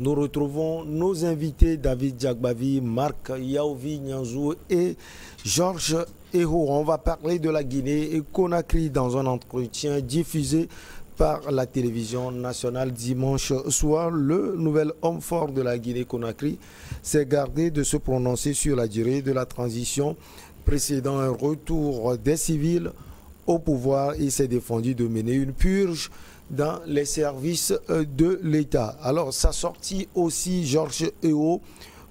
Nous retrouvons nos invités David Diakbavi, Marc Yaovi Nyanzou et Georges Eho. On va parler de la Guinée et Conakry dans un entretien diffusé par la télévision nationale dimanche soir. Le nouvel homme fort de la Guinée-Conakry s'est gardé de se prononcer sur la durée de la transition précédant un retour des civils au pouvoir et s'est défendu de mener une purge dans les services de l'État. Alors, sa sortie aussi, Georges Eho,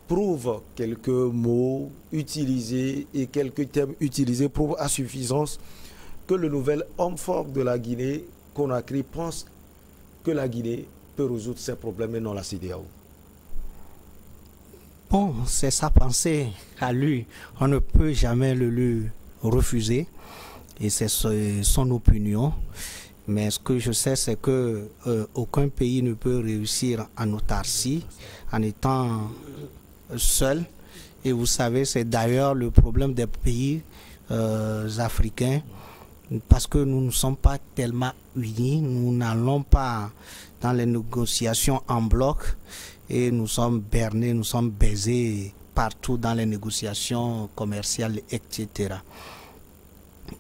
prouve quelques mots utilisés et quelques thèmes utilisés, prouve à suffisance que le nouvel homme fort de la Guinée-Conakry pense que la Guinée peut résoudre ses problèmes et non la CEDEAO. Bon, c'est sa pensée à lui. On ne peut jamais le lui refuser et c'est son opinion. Mais ce que je sais, c'est que aucun pays ne peut réussir en autarcie, en étant seul. Et vous savez, c'est d'ailleurs le problème des pays africains, parce que nous ne sommes pas tellement unis, nous n'allons pas dans les négociations en bloc, et nous sommes bernés, nous sommes baisés partout dans les négociations commerciales, etc.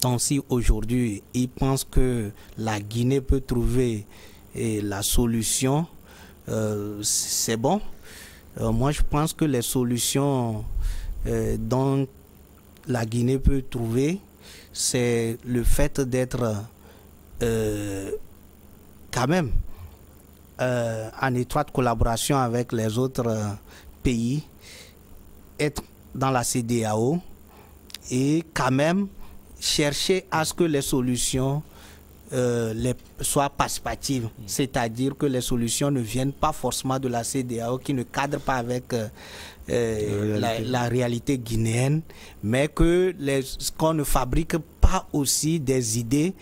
Donc si aujourd'hui, ils pensent que la Guinée peut trouver la solution, c'est bon. Moi, je pense que les solutions dont la Guinée peut trouver, c'est le fait d'être quand même en étroite collaboration avec les autres pays, être dans la CEDEAO et quand même chercher à ce que les solutions soient participatives, c'est-à-dire que les solutions ne viennent pas forcément de la CEDEAO, qui ne cadre pas avec la réalité guinéenne, mais que qu'on ne fabrique pas aussi des idées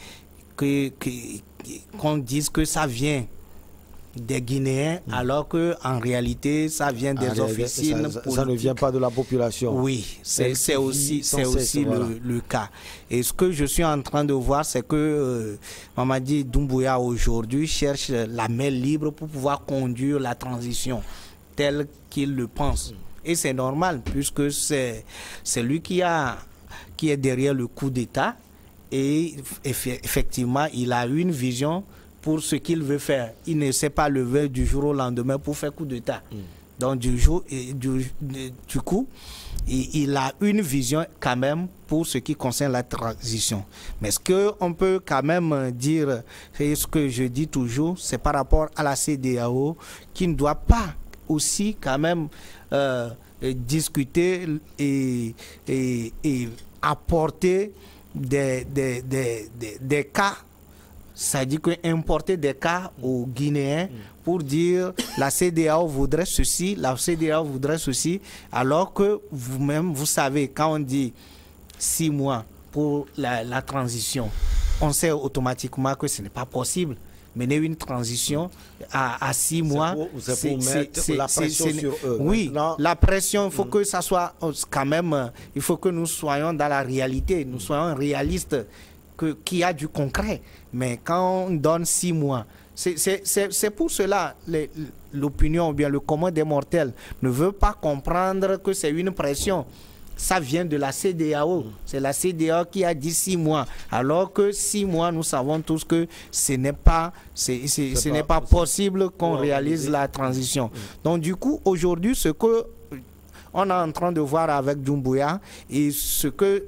qu'on dise que ça vient des Guinéens, alors qu'en réalité, ça vient des officines politiques. Ça ne vient pas de la population. Oui, c'est aussi le cas. Et ce que je suis en train de voir, c'est que Mamadi Doumbouya aujourd'hui cherche la main libre pour pouvoir conduire la transition telle qu'il le pense. Et c'est normal, puisque c'est lui qui est derrière le coup d'État. Et effectivement, il a une vision pour ce qu'il veut faire. Il ne s'est pas levé du jour au lendemain pour faire coup d'État. Donc du coup, il a une vision quand même pour ce qui concerne la transition. Mais ce qu'on peut quand même dire, et ce que je dis toujours, c'est par rapport à la CEDEAO, qui ne doit pas aussi quand même discuter et apporter des cas. Ça dit que importer des cas aux Guinéens pour dire la CEDEAO voudrait ceci, la CEDEAO voudrait ceci, alors que vous-même, vous savez, quand on dit 6 mois pour la transition, on sait automatiquement que ce n'est pas possible. Mener une transition à 6 mois, c'est pour mettre la pression sur eux. Oui, la pression, il faut que ça soit quand même, il faut que nous soyons dans la réalité, nous soyons réalistes, qu'il y a du concret. Mais quand on donne 6 mois, c'est pour cela l'opinion ou bien le commun des mortels ne veut pas comprendre que c'est une pression. Ça vient de la CEDEAO. C'est la CEDEAO qui a dit 6 mois. Alors que 6 mois, nous savons tous que ce n'est pas possible qu'on réalise la transition. Donc du coup, aujourd'hui, ce que on est en train de voir avec Doumbouya et ce que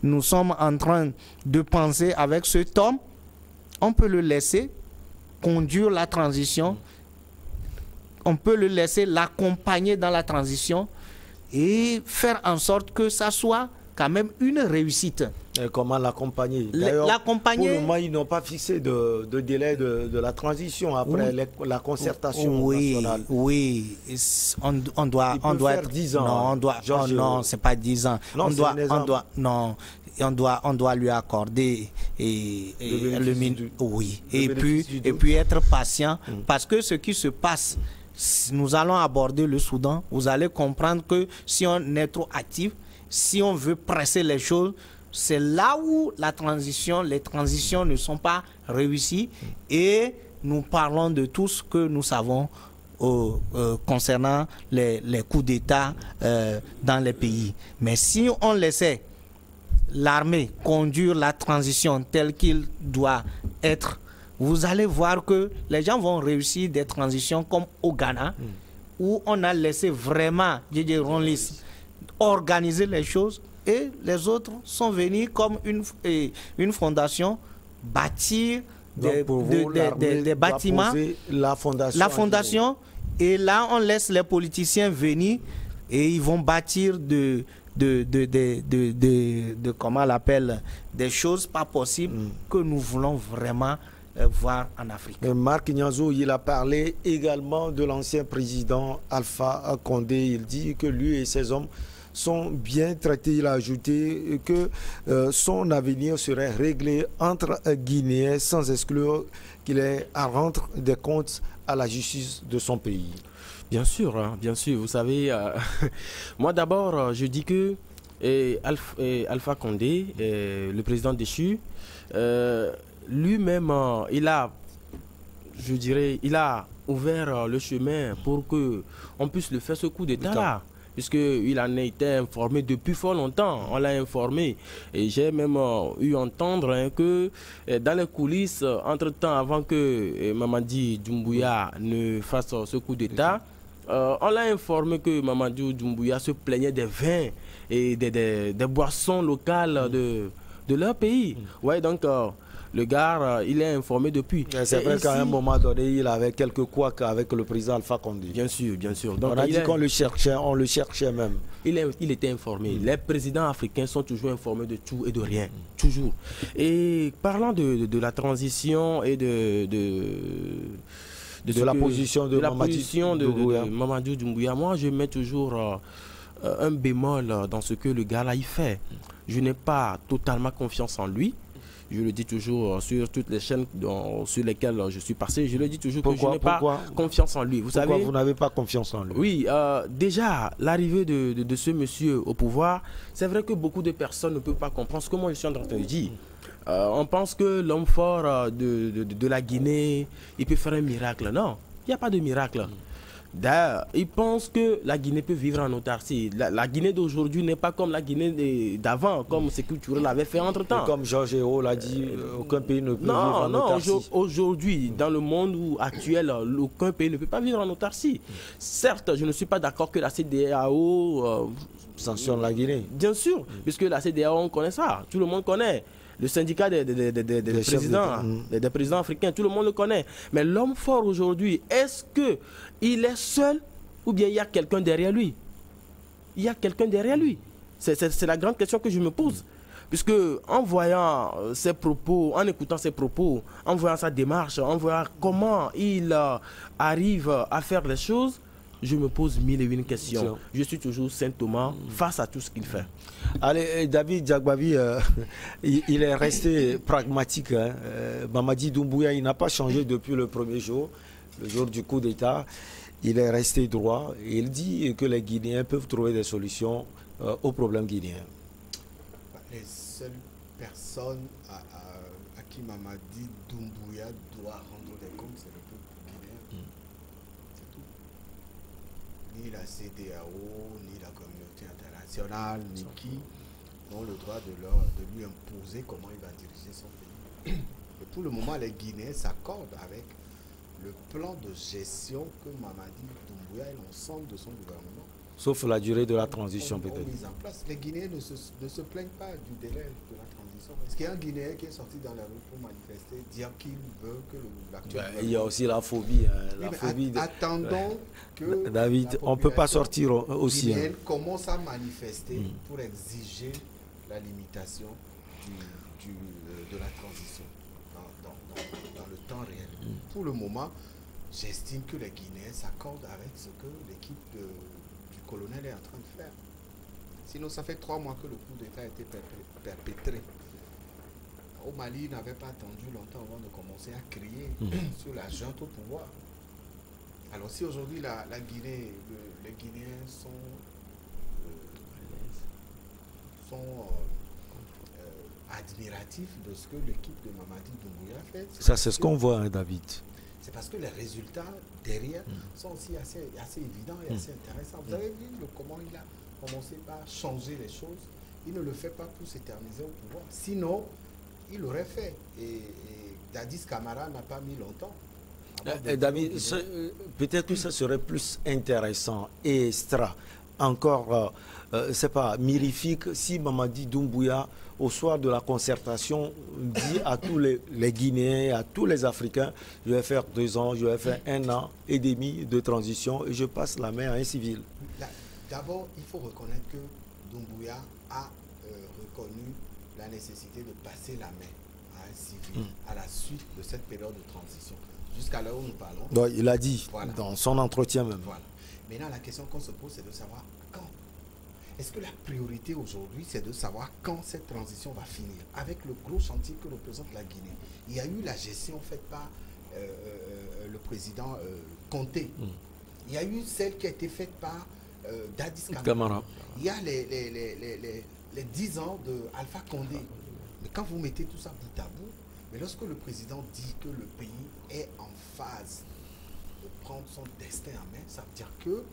nous sommes en train de penser avec cet homme, on peut le laisser conduire la transition, on peut le laisser l'accompagner dans la transition et faire en sorte que ça soit quand même une réussite. Et comment l'accompagner? L'accompagner. Pour le moment, ils n'ont pas fixé de délai de la transition après la concertation nationale. Oui, on doit faire 10 ans. Non, non, c'est pas 10 ans. Non, on doit lui accorder le minute. Oui, et puis être patient, parce que ce qui se passe, nous allons aborder le Soudan. Vous allez comprendre que si on est trop actif, si on veut presser les choses, c'est là où les transitions ne sont pas réussies, et nous parlons de tout ce que nous savons concernant les coups d'État dans les pays. Mais si on laissait l'armée conduire la transition telle qu'il doit être, vous allez voir que les gens vont réussir des transitions comme au Ghana, où on a laissé vraiment J.J. Rawlings organiser les choses et les autres sont venus comme une fondation bâtir des bâtiments, la fondation et là on laisse les politiciens venir et ils vont bâtir comment on l'appelle, des choses pas possibles que nous voulons vraiment voir en Afrique. Marc Nianzou, il a parlé également de l'ancien président Alpha Condé. Il dit que lui et ses hommes sont bien traités. Il a ajouté que son avenir serait réglé entre Guinéens sans exclure qu'il ait à rendre des comptes à la justice de son pays. Bien sûr, hein, bien sûr. Vous savez, moi d'abord, je dis que Alpha Condé, le président déchu, lui-même, il a ouvert le chemin pour que on puisse le faire ce coup d'État-là. Puisqu'il en a été informé depuis fort longtemps, on l'a informé. Et j'ai même eu à entendre que dans les coulisses, entre-temps, avant que Mamadi Doumbouya ne fasse ce coup d'État, on l'a informé que Mamadi Doumbouya se plaignait des vins et des boissons locales de leur pays. Ouais, donc le gars, il est informé depuis. C'est vrai qu'à un moment donné, il avait quelques couacs avec le président Alpha Condé. Bien sûr, bien sûr. Donc, on a dit qu'on le cherchait, on le cherchait même. Il était informé. Les présidents africains sont toujours informés de tout et de rien. Toujours. Et parlant de la transition et de la position de Mamadou Doumbouya, moi je mets toujours un bémol dans ce que le gars là il fait. Je n'ai pas totalement confiance en lui. Je le dis toujours sur toutes les chaînes sur lesquelles je suis passé. Je le dis toujours que je n'ai pas confiance en lui. Pourquoi vous n'avez pas confiance en lui? Oui, déjà, l'arrivée de ce monsieur au pouvoir, c'est vrai que beaucoup de personnes ne peuvent pas comprendre ce que moi je suis en train de dire. On pense que l'homme fort de la Guinée, il peut faire un miracle. Non, il n'y a pas de miracle. D'ailleurs, ils pensent que la Guinée peut vivre en autarcie. La Guinée d'aujourd'hui n'est pas comme la Guinée d'avant, comme Sékou Touré l'avait fait entre-temps. Comme Georges Hérault l'a dit, aucun pays ne peut vivre en autarcie. Non, aujourd'hui, dans le monde actuel, aucun pays ne peut pas vivre en autarcie. Certes, je ne suis pas d'accord que la CEDEAO sanctionne la Guinée. Bien sûr, puisque la CEDEAO, on connaît ça, tout le monde connaît. Le syndicat des présidents africains, tout le monde le connaît. Mais l'homme fort aujourd'hui, est-ce qu'il est seul ou bien il y a quelqu'un derrière lui? Il y a quelqu'un derrière lui. C'est la grande question que je me pose. Puisque en voyant ses propos, en écoutant ses propos, en voyant sa démarche, en voyant comment il arrive à faire les choses, je me pose mille et une questions. Je suis toujours Saint Thomas face à tout ce qu'il fait. Allez, David Jagbavi, il est resté pragmatique. Hein. Mamadi Doumbouya, il n'a pas changé depuis le premier jour, le jour du coup d'État. Il est resté droit. Et il dit que les Guinéens peuvent trouver des solutions aux problèmes guinéens. Les seules personnes à qui Mamadi Doumbouya doit rendre des comptes, c'est le peuple guinéen. C'est tout. Ni la CEDEAO, ni la communauté internationale, ni qui ont le droit de lui imposer comment il va diriger son pays. Et pour le moment, les Guinéens s'accordent avec le plan de gestion que Mamadi Doumbouya et l'ensemble de son gouvernement, sauf la durée de la transition peut-être, mise en place. Les Guinéens ne se plaignent pas du délai de la transition. Est-ce qu'il y a un Guinéen qui est sorti dans la rue pour manifester, dire qu'il veut que l'actuel... Il y a aussi la phobie. Hein, attendons que David, on ne peut pas sortir aussi. Guinéenne commence à manifester pour exiger la limitation de la transition dans le temps réel. Pour le moment, j'estime que les Guinéens s'accordent avec ce que l'équipe du colonel est en train de faire. Sinon, ça fait 3 mois que le coup d'État a été perpétré. Au Mali, il n'avait pas attendu longtemps avant de commencer à crier sur la junte au pouvoir. Alors si aujourd'hui la Guinée, les Guinéens sont admiratifs de ce que l'équipe de Mamadi Doumbouya fait. Ça, c'est ce qu'on voit, hein, David. c'est parce que les résultats derrière sont aussi assez évidents et assez intéressants. Vous avez vu comment il a commencé par changer les choses. Il ne le fait pas pour s'éterniser au pouvoir. Sinon, il l'aurait fait. Et Dadis Camara n'a pas mis longtemps. David, peut-être que ça serait plus intéressant et extra, encore, c'est pas mirifique, si Mamadi Doumbouya, au soir de la concertation, dit à tous les Guinéens, à tous les Africains, je vais faire 2 ans, je vais faire 1 an et demi de transition et je passe la main à un civil. D'abord, il faut reconnaître que Doumbouya a reconnu la nécessité de passer la main à un civil à la suite de cette période de transition. Jusqu'à l'heure où nous parlons. Donc, il a dit, dans son entretien même. Voilà. Maintenant, la question qu'on se pose, c'est de savoir quand. Est-ce que la priorité aujourd'hui, c'est de savoir quand cette transition va finir? Avec le gros chantier que représente la Guinée. Il y a eu la gestion faite par le président Conté. Il y a eu celle qui a été faite par Dadis Camara. Il y a les 10 ans de Alpha Condé. Mais quand vous mettez tout ça bout à bout, mais lorsque le président dit que le pays est en phase de prendre son destin en main, ça veut dire que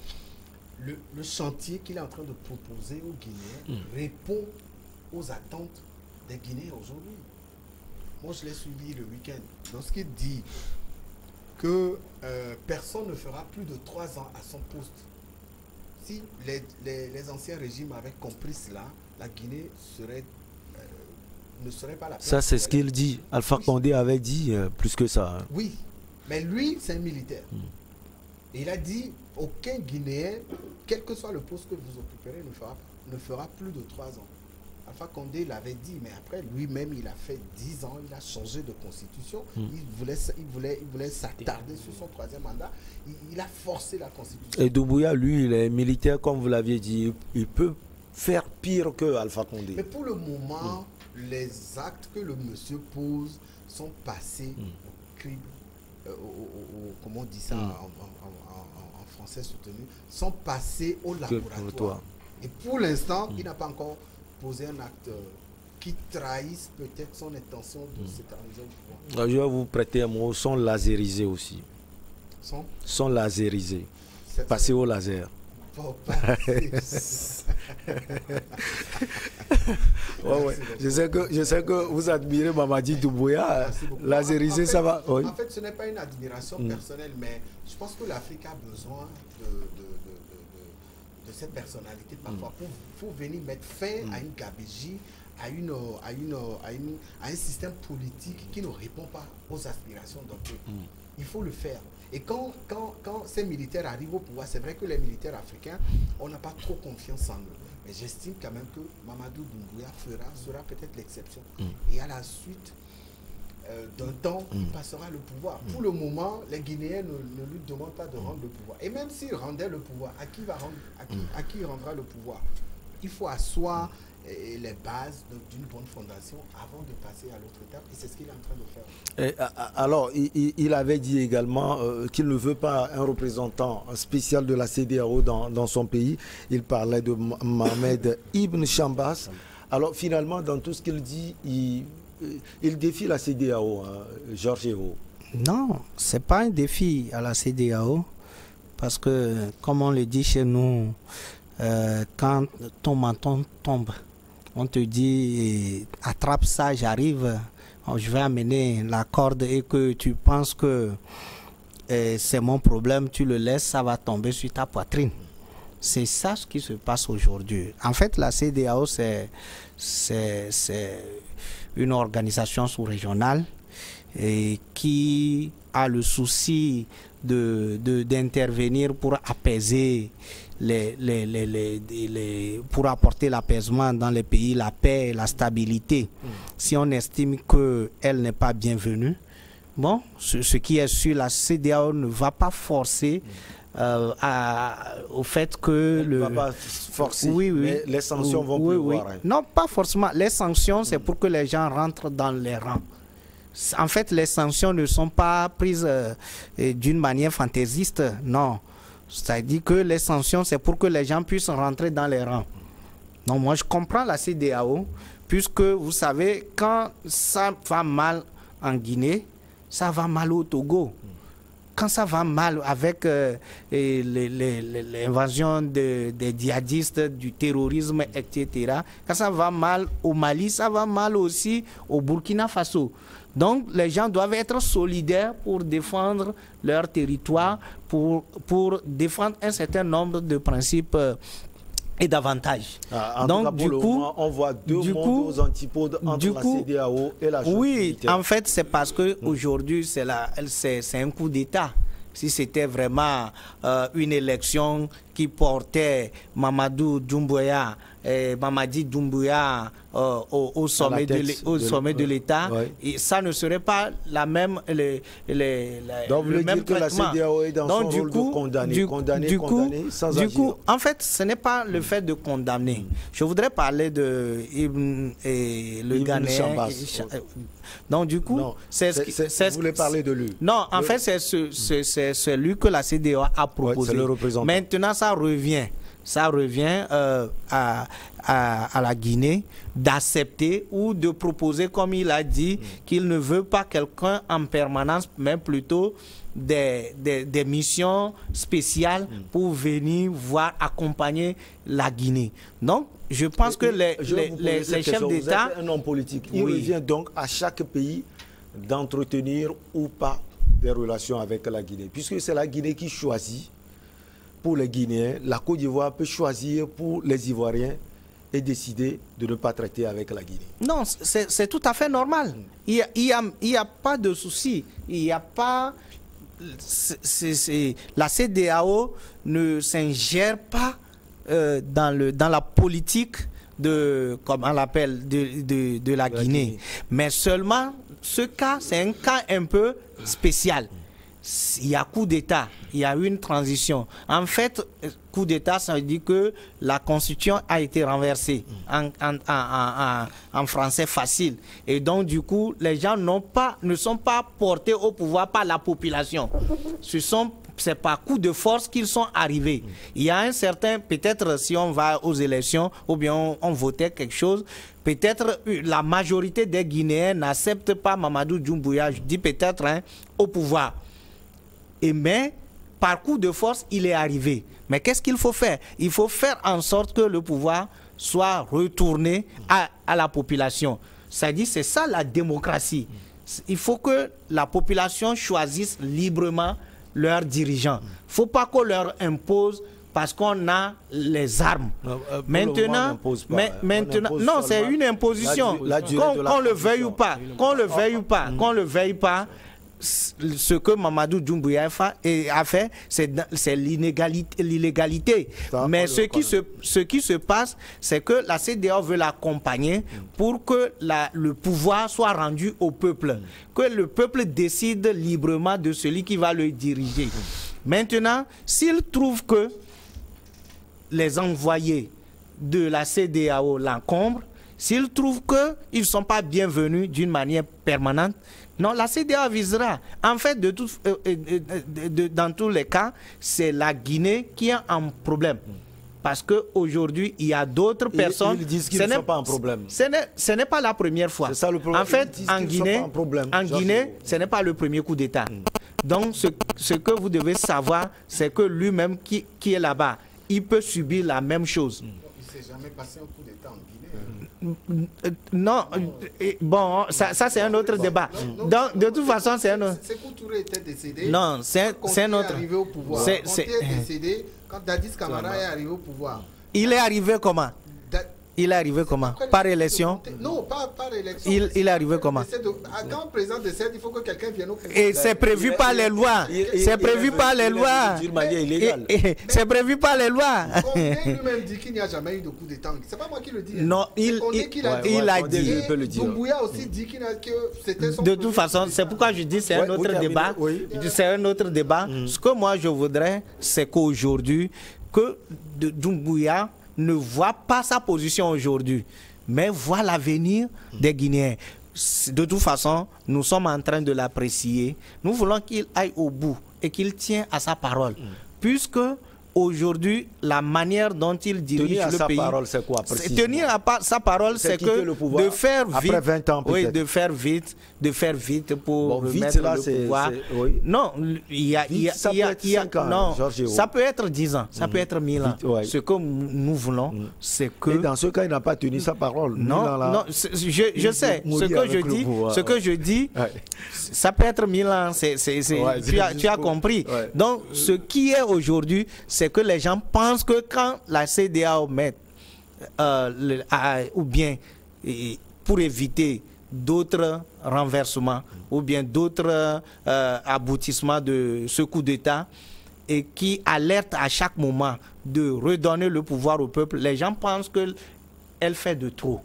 le chantier qu'il est en train de proposer aux Guinéens répond aux attentes des Guinéens aujourd'hui. Moi, je l'ai suivi le week-end. Lorsqu'il dit que personne ne fera plus de 3 ans à son poste, si les anciens régimes avaient compris cela, la Guinée ne serait pas la place. Ça, c'est ce qu'il dit. Alpha Condé avait dit plus que ça. Hein. Oui, mais lui, c'est un militaire. Et il a dit, aucun Guinéen, quel que soit le poste que vous occuperez, ne fera plus de 3 ans. Alpha Condé l'avait dit, mais après, lui-même, il a fait 10 ans, il a changé de constitution. Il voulait s'attarder sur son 3e mandat. Il a forcé la constitution. Et Doumbouya, lui, il est militaire, comme vous l'aviez dit. Il peut faire pire que Alpha Condé. Mais pour le moment, les actes que le monsieur pose sont passés au crible, comment on dit ça en français soutenu, sont passés au laboratoire. Et pour l'instant, il n'a pas encore posé un acte qui trahisse peut-être son intention de s'éterniser au pouvoir. Je vais vous prêter un mot, sont laserisés aussi. Sont laserisés. Passer au laser. Je sais que vous admirez Mamadi Doumbouya. Laserisé, ça va. En fait, ce n'est pas une admiration personnelle, mais je pense que l'Afrique a besoin de cette personnalité parfois pour venir mettre fin à une gabégie, à un système politique qui ne répond pas aux aspirations d'un peuple. Il faut le faire. Et quand ces militaires arrivent au pouvoir, c'est vrai que les militaires africains, on n'a pas trop confiance en eux. Mais j'estime quand même que Mamadou Doumbouya sera peut-être l'exception. Et à la suite d'un temps, il passera le pouvoir. Pour le moment, les Guinéens ne lui demandent pas de rendre le pouvoir. Et même s'il rendait le pouvoir, à qui il rendra le pouvoir? Il faut asseoir les bases d'une bonne fondation avant de passer à l'autre étape. Et c'est ce qu'il est en train de faire. Alors, il avait dit également qu'il ne veut pas un représentant spécial de la CEDEAO dans son pays. Il parlait de Mohamed Ibn Chambas. Alors, finalement, dans tout ce qu'il dit, il défie la CEDEAO, Georges Hérault. Non, ce n'est pas un défi à la CEDEAO. Parce que, comme on le dit chez nous, quand ton menton tombe, on te dit attrape ça, j'arrive, je vais amener la corde et que tu penses que c'est mon problème, tu le laisses, ça va tomber sur ta poitrine. C'est ça ce qui se passe aujourd'hui. En fait, la CEDEAO, c'est une organisation sous-régionale qui a le souci d'intervenir pour apaiser pour apporter l'apaisement dans les pays, la paix et la stabilité. Si on estime qu'elle n'est pas bienvenue, bon, ce qui est sûr, la CEDEAO ne va pas forcer au fait que... Elle ne va pas forcer, mais les sanctions vont pouvoir. Non, pas forcément. Les sanctions, c'est pour que les gens rentrent dans les rangs. En fait, les sanctions ne sont pas prises d'une manière fantaisiste, non. C'est-à-dire que les sanctions, c'est pour que les gens puissent rentrer dans les rangs. Non, moi, je comprends la CEDEAO, puisque, vous savez, quand ça va mal en Guinée, ça va mal au Togo. quand ça va mal avec l'invasion des djihadistes, du terrorisme, etc., quand ça va mal au Mali, ça va mal aussi au Burkina Faso. Donc, les gens doivent être solidaires pour défendre leur territoire, pour défendre un certain nombre de principes et d'avantages. Donc, du coup, moment, on voit deux mondes aux antipodes entre la CEDEAO et la junte militaire. En fait, c'est parce qu'aujourd'hui, c'est un coup d'État. Si c'était vraiment une élection qui portait Mamadou Doumbouya, Mamadi Doumbouya au sommet de l'État, ça ne serait pas la même donc, vous voulez dire que la CEDEAO est dans son rôle de condamner sans agir. Du coup, en fait, ce n'est pas le fait de condamner. Je voudrais parler de Ibn Ghanéen. Donc, du coup, vous voulez parler de lui? Non, en fait, c'est lui que la CEDEAO a proposé. Le représentant. Maintenant, ça revient à la Guinée d'accepter ou de proposer, comme il a dit, qu'il ne veut pas quelqu'un en permanence, mais plutôt des missions spéciales pour venir voir, accompagner la Guinée. Donc, je pense que les chefs d'État... Vous êtes un homme politique. Il revient donc à chaque pays d'entretenir ou pas des relations avec la Guinée, puisque c'est la Guinée qui choisit. Pour les Guinéens, la Côte d'Ivoire peut choisir pour les Ivoiriens et décider de ne pas traiter avec la Guinée. Non, c'est tout à fait normal. Il y a pas de souci. Il n'y a pas... la CEDEAO ne s'ingère pas dans la politique comme on l'appelle, de la Guinée. Mais seulement, ce cas, c'est un cas un peu spécial. Il y a coup d'État, il y a eu une transition. En fait, coup d'État, ça veut dire que la Constitution a été renversée en français facile. Et donc, du coup, les gens ne sont pas portés au pouvoir par la population. C'est par coup de force qu'ils sont arrivés. Il y a un certain, peut-être si on va aux élections ou bien on votait quelque chose, peut-être la majorité des Guinéens n'acceptent pas Mamadou Doumbouya, je dis peut-être, au pouvoir. Mais par coup de force, il est arrivé. Mais qu'est-ce qu'il faut faire? Il faut faire en sorte que le pouvoir soit retourné à la population. C'est-à-dire, c'est ça la démocratie. Il faut que la population choisisse librement leurs dirigeants. Il ne faut pas qu'on leur impose parce qu'on a les armes. Maintenant, non, c'est une imposition. Qu'on le veuille ou pas, qu'on le veuille pas, ce que Mamadou Doumbouya a fait, c'est l'illégalité. Mais ce qui se passe, c'est que la CEDEAO veut l'accompagner pour que le pouvoir soit rendu au peuple. Que le peuple décide librement de celui qui va le diriger. Maintenant, s'il trouve que les envoyés de la CEDEAO l'encombrent, s'ils trouvent qu'ils ne sont pas bienvenus d'une manière permanente, non, la CEDEAO avisera. En fait, dans tous les cas, c'est la Guinée qui est en problème. Parce qu'aujourd'hui, il y a d'autres personnes... Ils disent qu'ils ne sont pas en problème. Ce n'est pas la première fois. Ça, le problème. En fait, en Guinée, ce n'est pas le premier coup d'État. Donc, ce que vous devez savoir, c'est que lui-même qui est là-bas, il peut subir la même chose. Il ne s'est jamais passé un coup d'État en Guinée. Non, bon, ça c'est un autre débat. Donc, de toute façon, c'est un autre. Sékou Touré était décédé. Non, c'est un autre. Arrivé au pouvoir. Quand il est décédé, quand Dadis Camara est arrivé au pouvoir. Il est arrivé comment? Il est arrivé comment? Par élection? Non, pas par élection. Il est arrivé comment? Quand le président décède, il faut que quelqu'un vienne au pouvoir. Et c'est prévu par les lois. C'est prévu par les lois. C'est prévu par les lois. Condé lui-même dit qu'il n'y a jamais eu de coup d'État. C'est pas moi qui le dis. Non, il a dit. Doumbouya aussi dit que c'était son. De toute façon, c'est pourquoi je dis c'est un autre débat. C'est un autre débat. Ce que moi je voudrais, c'est qu'aujourd'hui, que Doumbouya ne voit pas sa position aujourd'hui, mais voit l'avenir des Guinéens. De toute façon, nous sommes en train de l'apprécier. Nous voulons qu'il aille au bout et qu'il tienne à sa parole. Puisque aujourd'hui, la manière dont il dirige le pays... Parole, c'est quoi, tenir à sa parole, c'est que de faire vite... Après 20 ans, oui, de faire vite pour remettre le pouvoir. Oui. Non, il y a... ça peut être 5 ans, non, Georges Hérault. ça peut être 10 ans, ça peut être 1000 ans. Ce que nous voulons, c'est que... Et dans ce cas, il n'a pas tenu sa parole. Non, je sais. Ce que je dis, ça peut être 1000 ans. Tu as compris. Ouais. Donc, ce qui est aujourd'hui, c'est que les gens pensent que quand la CEDEAO met, ou bien pour éviter d'autres renversements, ou bien d'autres aboutissements de ce coup d'État, et qui alerte à chaque moment de redonner le pouvoir au peuple, les gens pensent qu'elle fait de trop,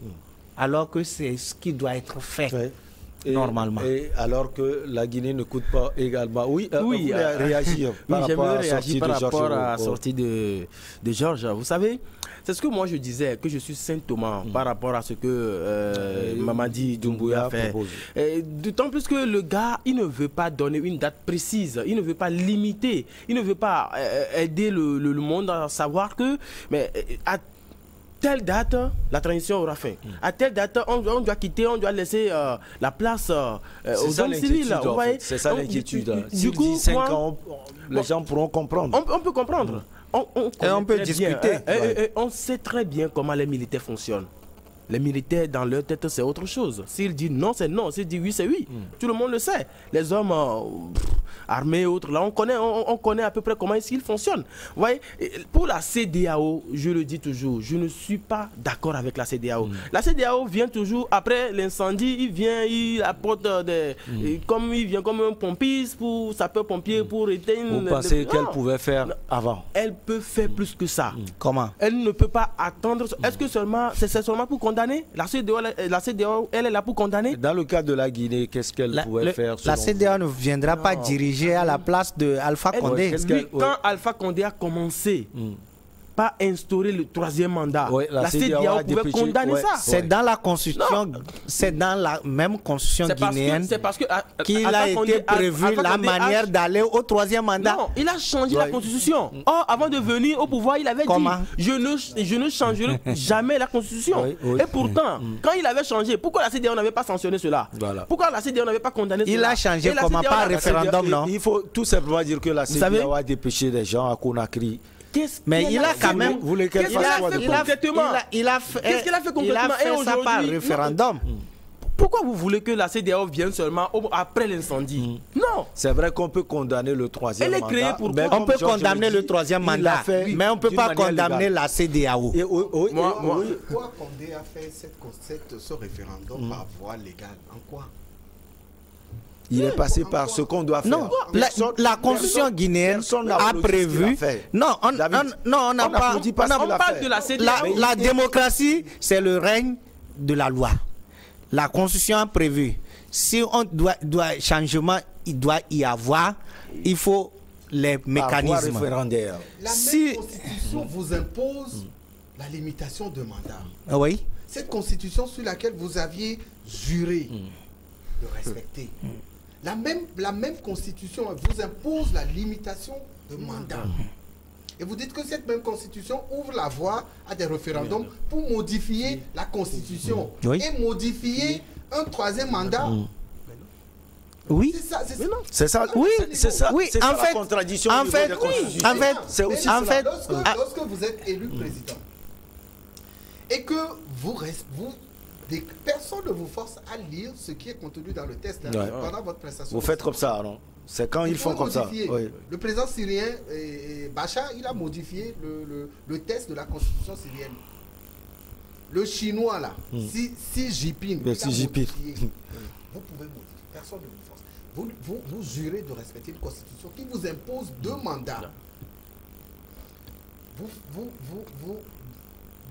alors que c'est ce qui doit être fait. Normalement. Et alors que la Guinée ne coûte pas également. Oui, réagir par rapport à la sortie de Georges. Vous savez, c'est ce que moi je disais, que je suis Saint Thomas par rapport à ce que Mamadi Doumbouya fait. D'autant plus que le gars, il ne veut pas donner une date précise, il ne veut pas limiter, il ne veut pas aider le monde à savoir que... Mais à telle date, la transition aura fin. À telle date, on doit quitter, on doit laisser la place aux hommes civils. C'est ça l'inquiétude. Du coup, 5 ans, les gens pourront comprendre. On peut comprendre. On peut discuter. On sait très bien comment les militaires fonctionnent. Les militaires, dans leur tête, c'est autre chose. S'ils disent non, c'est non. S'ils disent oui, c'est oui. Tout le monde le sait. Les hommes armés et autres, là, on connaît à peu près comment ils fonctionnent. Vous voyez, pour la CEDEAO, je le dis toujours, je ne suis pas d'accord avec la CEDEAO. La CEDEAO vient toujours, après l'incendie, il apporte comme il vient comme un pompiste, pour sapeur-pompier, pour éteindre... Vous pensez qu'elle pouvait faire avant? Elle peut faire plus que ça. Comment? Elle ne peut pas attendre. Est-ce que c'est seulement pour condamner? La CEDEAO, elle est là pour condamner. Dans le cas de la Guinée, qu'est-ce qu'elle pouvait faire? La CEDEAO ne viendra pas diriger à la place de Alpha Condé. Quand Alpha Condé a commencé, pas instaurer le 3e mandat, la CEDEAO pouvait condamner ça. C'est dans la constitution, c'est dans la même constitution guinéenne qu'il a été prévu la manière d'aller au 3e mandat. Non, il a changé la constitution. Or, avant de venir au pouvoir, il avait dit je ne changerai jamais la constitution. Et pourtant, quand il avait changé, pourquoi la CEDEAO n'avait pas sanctionné cela? Pourquoi la CEDEAO n'avait pas condamné cela? Il a changé comment? Par référendum, non? Il faut tout simplement dire que la CEDEAO a dépêché des gens à Conakry. Mais il a quand même... Qu'est-ce qu'il a fait concrètement? Qu'est-ce qu'il a fait concrètement? Il a fait ça par référendum. Pourquoi vous voulez que la CEDEAO vienne seulement après l'incendie? Non. C'est vrai qu'on peut condamner le 3e mandat. Elle est créée pour... On peut condamner le 3e mandat, mais on ne peut pas condamner la CEDEAO. Pourquoi Condé a fait ce référendum par voie légale? En quoi? Il est passé par ce qu'on doit faire. Non, la constitution guinéenne a prévu... Non, on n'a pas... On parle de la CEDEAO. La démocratie, c'est le règne de la loi. La constitution a prévu. Si on doit changement, il doit y avoir, il faut les mécanismes. La même constitution vous impose la limitation de mandat. Oui. Cette constitution sur laquelle vous aviez juré de respecter. La même constitution vous impose la limitation de mandat. Et vous dites que cette même constitution ouvre la voie à des référendums pour modifier la constitution et modifier un 3e mandat. Oui. C'est ça. Oui. C'est ça. Oui. En fait, la contradiction. En fait, lorsque vous êtes élu président et que personne ne vous force à lire ce qui est contenu dans le test pendant votre prestation. Vous faites comme ça, non? C'est quand ils font comme ça. Le président syrien, Bachar, il a modifié le test de la constitution syrienne. Le chinois, là, Xi Jinping, il a modifié. Vous pouvez modifier, personne ne vous force. Vous jurez de respecter une constitution qui vous impose 2 mandats.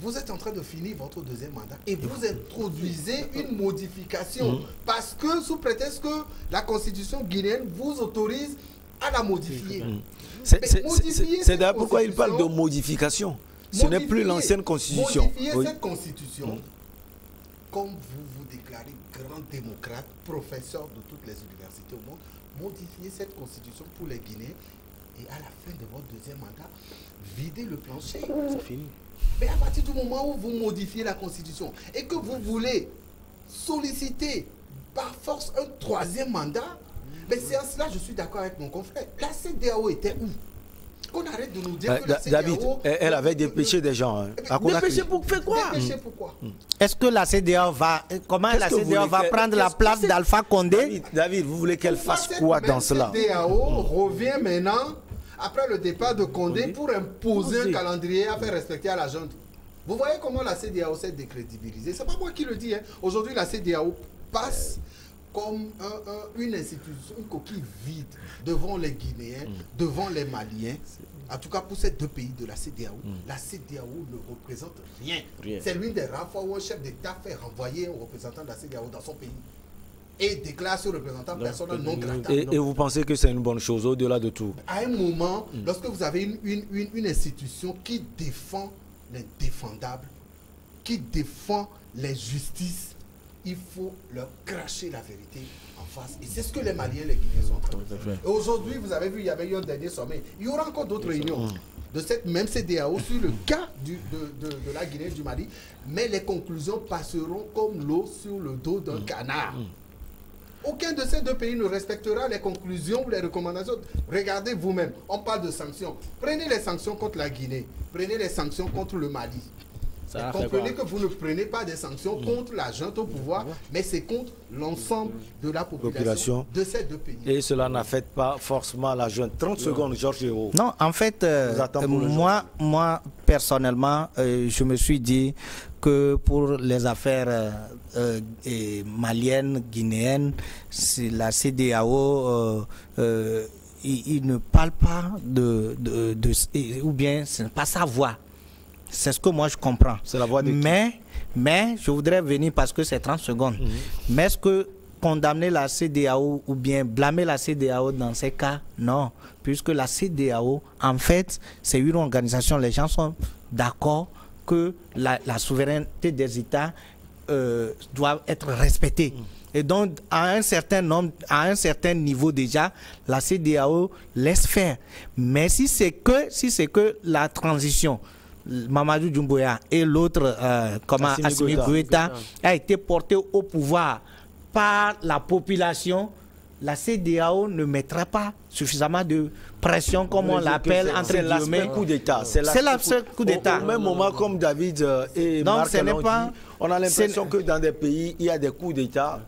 Vous êtes en train de finir votre 2e mandat et vous introduisez une modification parce que sous prétexte que la constitution guinéenne vous autorise à la modifier. C'est d'ailleurs pourquoi il parle de modification. Ce n'est plus l'ancienne constitution. Modifier cette constitution, comme vous vous déclarez grand démocrate, professeur de toutes les universités au monde, modifier cette constitution pour les Guinéens et à la fin de votre deuxième mandat, videz le plancher. C'est fini. Mais à partir du moment où vous modifiez la Constitution et que vous voulez solliciter par force un troisième mandat, mais c'est en cela je suis d'accord avec mon confrère. La CEDEAO était où? Qu'on arrête de nous dire que la CEDEAO... David, elle avait dépêché des gens. Dépêché pour faire quoi? Dépêché pourquoi? Est-ce que la CEDEAO va... Comment la CEDEAO va prendre la place d'Alpha Condé? David, vous voulez qu'elle fasse quoi dans cela? La CEDEAO revient maintenant, après le départ de Condé, pour imposer un calendrier à faire respecter à la junte. Vous voyez comment la CEDEAO s'est décrédibilisée? C'est pas moi qui le dis. Hein. Aujourd'hui, la CEDEAO passe comme une institution, une coquille vide devant les Guinéens, devant les Maliens. En tout cas, pour ces deux pays de la CEDEAO, la CEDEAO ne représente rien. C'est l'une des rares fois où un chef d'État fait renvoyer un représentant de la CEDEAO dans son pays et déclare ce représentant personnel non grata. Et vous pensez que c'est une bonne chose au-delà de tout? À un moment, lorsque vous avez une institution qui défend l'indéfendable, qui défend les justices, il faut leur cracher la vérité en face. Et c'est ce que les Maliens et les Guinéens sont en train de faire. Et aujourd'hui, vous avez vu, il y avait eu un dernier sommet. Il y aura encore d'autres réunions de cette même CEDEAO sur le cas de la Guinée et du Mali. Mais les conclusions passeront comme l'eau sur le dos d'un canard. Aucun de ces deux pays ne respectera les conclusions ou les recommandations. Regardez vous-même, on parle de sanctions. Prenez les sanctions contre la Guinée. Prenez les sanctions contre le Mali. Comprenez que vous ne prenez pas des sanctions contre la junte au pouvoir, mais c'est contre l'ensemble de la population de ces deux pays. Et cela n'affecte pas forcément la junte. 30 secondes, Georges Hérault. Non, en fait, moi, personnellement, je me suis dit que pour les affaires maliennes, guinéennes, la CEDEAO, il ne parle pas ou bien ce n'est pas sa voix. C'est ce que moi je comprends. C'est la voix de mais je voudrais venir parce que c'est 30 secondes. Mais est-ce que condamner la CEDEAO ou bien blâmer la CEDEAO dans ces cas? Non. Puisque la CEDEAO, en fait, c'est une organisation, les gens sont d'accord que la souveraineté des États doit être respectée. Et donc, à un certain niveau déjà, la CEDEAO laisse faire. Mais si c'est que la transition, Mamadou Doumbouya et l'autre, Assimi Goïta, a été porté au pouvoir par la population, la CEDEAO ne mettra pas suffisamment de pression, comme on l'appelle, entre guillemets. C'est l'aspect coup d'État. C'est l'aspect coup d'État. Au même moment, comme David et donc, Marc l'ont dit, on a l'impression que dans des pays, il y a des coups d'État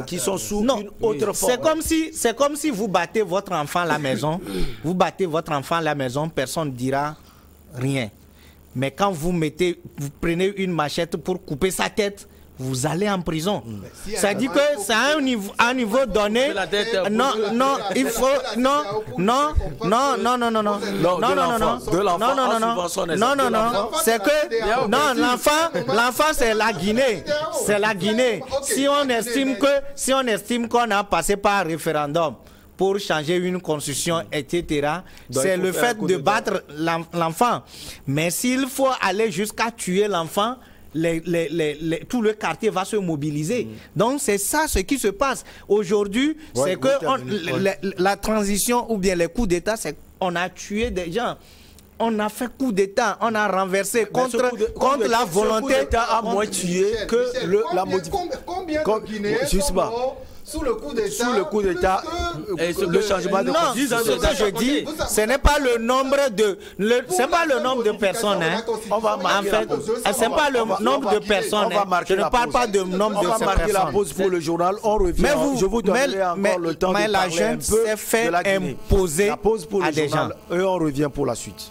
qui sont sous une autre forme. C'est comme si vous battez votre enfant à la maison. Vous battez votre enfant à la maison, personne ne dira rien. Mais quand vous prenez une machette pour couper sa tête, vous allez en prison. Ça dit que c'est à un niveau donné. Non, il faut c'est que l'enfant c'est la Guinée, c'est la Guinée. Si on estime qu'on a passé par référendum pour changer une constitution, etc., c'est le fait de battre l'enfant. Mais s'il faut aller jusqu'à tuer l'enfant, tout le quartier va se mobiliser. Donc c'est ça ce qui se passe. Aujourd'hui, c'est que la transition ou bien les coups d'État, c'est qu'on a tué des gens. On a fait coup d'État, on a renversé contre la volonté. Ce coup d'État a moins tué que la modification. Combien de Guinéens sont morts sous le coup d'État, le changement de constitution. Non, ce que je dis, ce n'est pas le nombre de personnes. En fait, c'est pas le nombre de personnes. Je ne parle pas de nombre de personnes. On va marquer la pause pour le journal. On revient. Je vous donnerai encore le temps de parler un peu de la Guinée. imposer la pause pour à le des gens. Et on revient pour la suite.